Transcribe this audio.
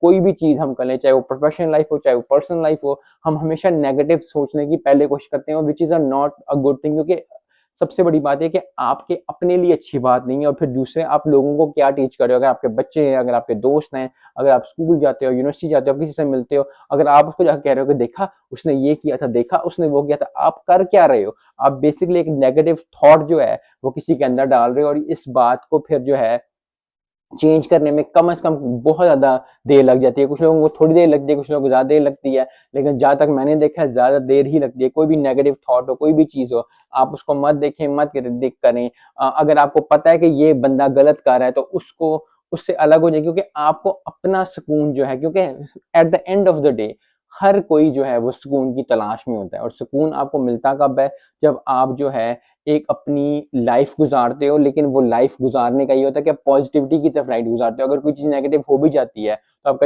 कोई भी चीज़ हम कर लें, चाहे वो प्रोफेशनल लाइफ हो, चाहे वो पर्सनल लाइफ हो, हम हमेशा नेगेटिव सोचने की पहले कोशिश करते हैं, which is not a good thing, क्योंकि सबसे बड़ी बात है कि आपके अपने लिए अच्छी बात नहीं है, और फिर दूसरे आप लोगों को क्या टीच कर रहे हो। अगर आपके बच्चे हैं, अगर आपके दोस्त हैं, अगर आप स्कूल जाते हो, यूनिवर्सिटी जाते हो, किसी से मिलते हो, अगर आप उसको जाकर कह रहे हो कि देखा उसने ये किया था, देखा उसने वो किया था, आप कर क्या रहे हो? आप बेसिकली एक नेगेटिव थॉट जो है वो किसी के अंदर डाल रहे हो, और इस बात को फिर जो है चेंज करने में कम से कम बहुत ज़्यादा देर लग जाती है। कुछ लोगों को थोड़ी देर लगती है, कुछ लोगों को ज़्यादा देर लगती है, लेकिन जहाँ तक मैंने देखा है ज़्यादा देर ही लगती है। कोई भी नेगेटिव थॉट हो, कोई भी चीज़ हो, आप उसको मत देखें, मत करें। अगर आपको पता है कि ये बंदा गलत कर रहा है, तो उसको उससे अलग हो जाइए, क्योंकि आपको अपना सुकून जो है, क्योंकि at the end of the day हर कोई जो है वो सुकून की तलाश में होता है, और सुकून आपको मिलता कब है? जब आप जो है एक अपनी लाइफ गुजारते हो, लेकिन वो लाइफ गुजारने का ये होता है कि आप पॉजिटिविटी की तरफ राइट गुजारते हो। अगर कोई चीज़ नेगेटिव हो भी जाती है, तो आपका जो